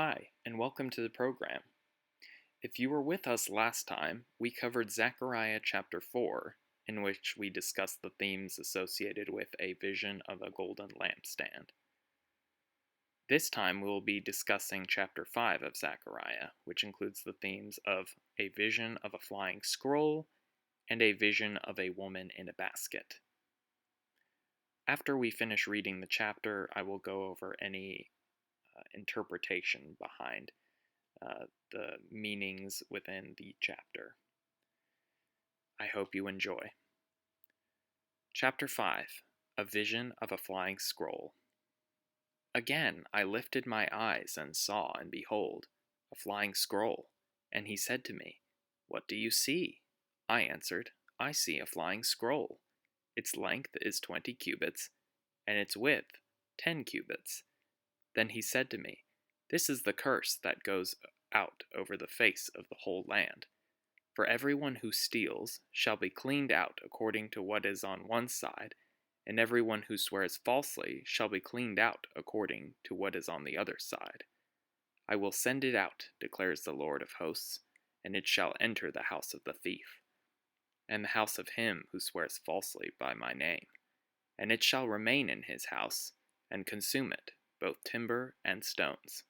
Hi, and welcome to the program. If you were with us last time, we covered Zechariah chapter 4, in which we discussed the themes associated with a vision of a golden lampstand. This time we will be discussing chapter 5 of Zechariah, which includes the themes of a vision of a flying scroll and a vision of a woman in a basket. After we finish reading the chapter, I will go over any interpretation behind the meanings within the chapter. I hope you enjoy. Chapter 5, A Vision of a Flying Scroll. Again I lifted my eyes and saw, and behold, a flying scroll. And he said to me, What do you see? I answered, I see a flying scroll. Its length is 20 cubits, and its width 10 cubits. Then he said to me, This is the curse that goes out over the face of the whole land. For everyone who steals shall be cleaned out according to what is on one side, and everyone who swears falsely shall be cleaned out according to what is on the other side. I will send it out, declares the Lord of hosts, and it shall enter the house of the thief, and the house of him who swears falsely by my name. And it shall remain in his house, and consume it, both timber and stones.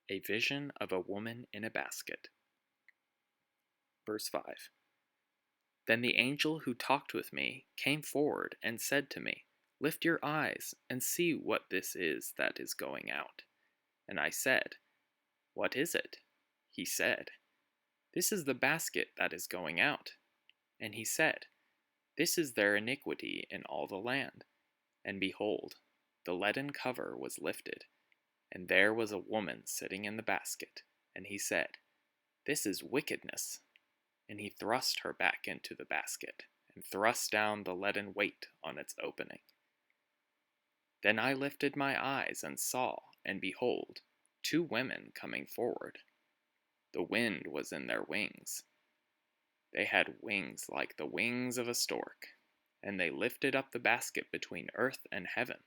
A vision of a woman in a basket. Verse 5. Then the angel who talked with me came forward and said to me, Lift your eyes and see what this is that is going out. And I said, What is it? He said, This is the basket that is going out. And he said, This is their iniquity in all the land. And behold, the leaden cover was lifted, and there was a woman sitting in the basket. And he said, This is wickedness. And he thrust her back into the basket, and thrust down the leaden weight on its opening. Then I lifted my eyes and saw, and behold, 2 women coming forward. The wind was in their wings. They had wings like the wings of a stork, and they lifted up the basket between earth and heaven.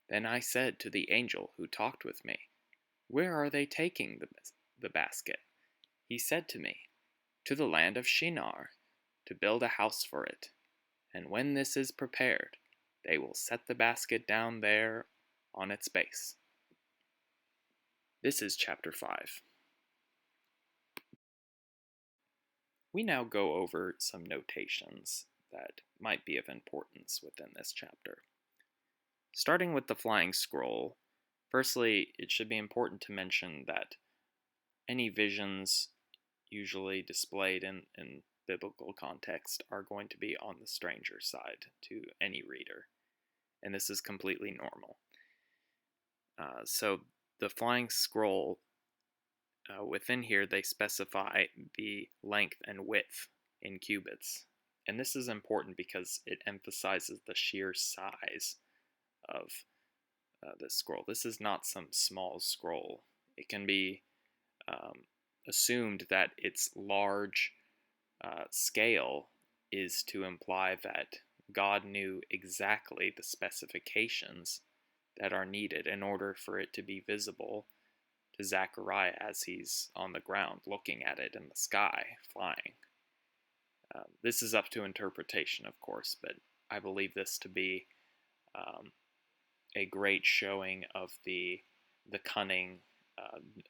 Then I said to the angel who talked with me, Where are they taking the basket? He said to me, To the land of Shinar, to build a house for it. And when this is prepared, they will set the basket down there on its base. This is chapter 5. We now go over some notations that might be of importance within this chapter. Starting with the flying scroll, firstly, it should be important to mention that any visions usually displayed in biblical context are going to be on the stranger side to any reader, and this is completely normal. So the flying scroll, within here they specify the length and width in cubits, and this is important because it emphasizes the sheer size of this scroll. This is not some small scroll. It can be assumed that its large scale is to imply that God knew exactly the specifications that are needed in order for it to be visible to Zechariah as he's on the ground looking at it in the sky, flying. This is up to interpretation, of course, but I believe this to be a great showing of the cunning,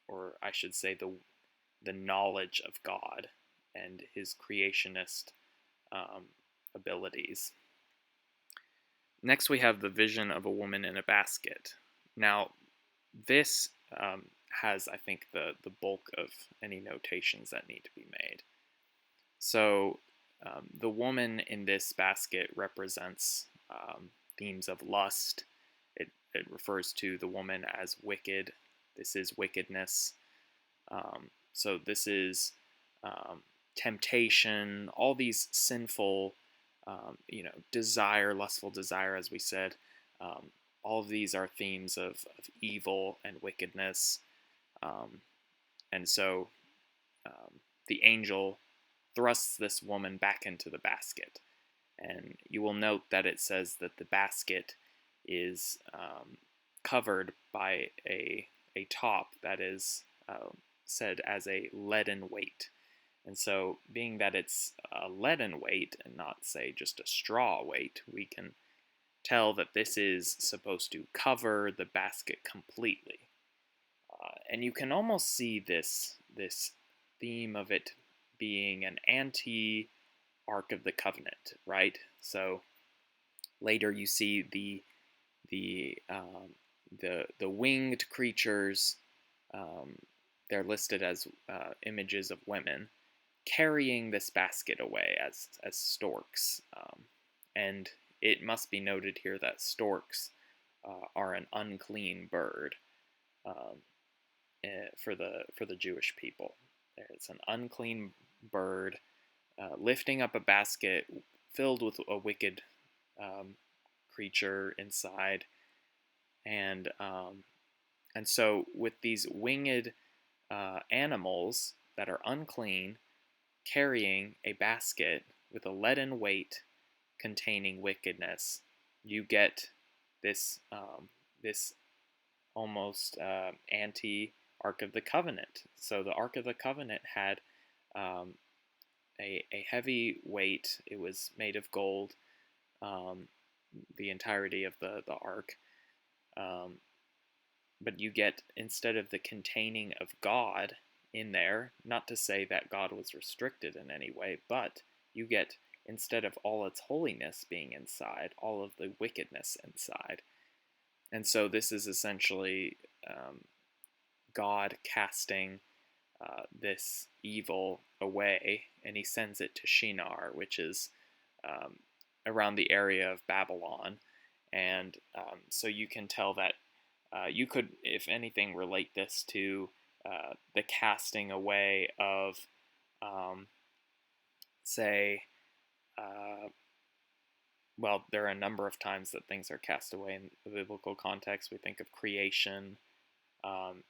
or I should say the knowledge of God and his creationist abilities. Next we have the vision of a woman in a basket. Now this has, I think, the bulk of any notations that need to be made. So the woman in this basket represents themes of lust. It refers to the woman as wicked. This is wickedness. So this is temptation, all these sinful, desire, lustful desire, as we said. All of these are themes of evil and wickedness. And so the angel thrusts this woman back into the basket. And you will note that it says that the basket is covered by a a top that is said as a leaden weight. And so, being that it's a leaden weight and not, say, just a straw weight, we can tell that this is supposed to cover the basket completely. And you can almost see this theme of it being an anti-Ark of the Covenant, right? So later you see the winged creatures. They're listed as images of women carrying this basket away as storks. And it must be noted here that storks are an unclean bird for the Jewish people. It's an unclean bird lifting up a basket filled with a wicked creature inside, and so with these winged animals that are unclean carrying a basket with a leaden weight containing wickedness, you get this this almost anti-Ark of the Covenant. So the Ark of the Covenant had a heavy weight. It was made of gold, the entirety of the Ark. But you get, instead of the containing of God in there, not to say that God was restricted in any way, but you get, instead of all its holiness being inside, all of the wickedness inside. And so this is essentially God casting this evil away, and he sends it to Shinar, which is around the area of Babylon. And so you can tell that you could, if anything, relate this to the casting away of, say, well, there are a number of times that things are cast away in the biblical context. We think of creation,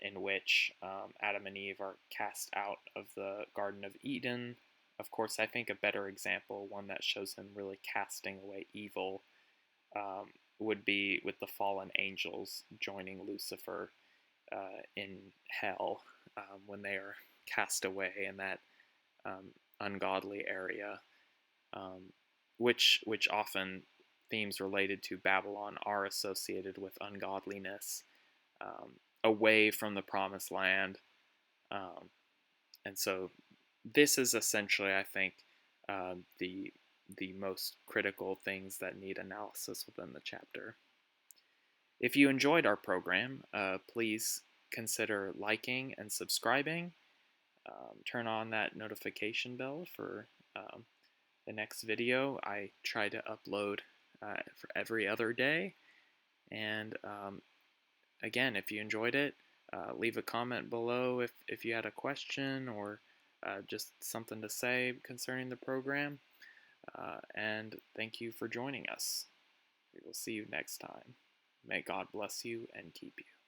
in which Adam and Eve are cast out of the Garden of Eden. Of course, I think a better example, one that shows him really casting away evil, would be with the fallen angels joining Lucifer in hell when they are cast away in that ungodly area, which often themes related to Babylon are associated with ungodliness, away from the promised land. And so this is essentially, I think, the most critical things that need analysis within the chapter. If you enjoyed our program, please consider liking and subscribing. Turn on that notification bell for the next video. I try to upload for every other day. And again, if you enjoyed it, leave a comment below if you had a question or just something to say concerning the program. And thank you for joining us. We will see you next time. May God bless you and keep you.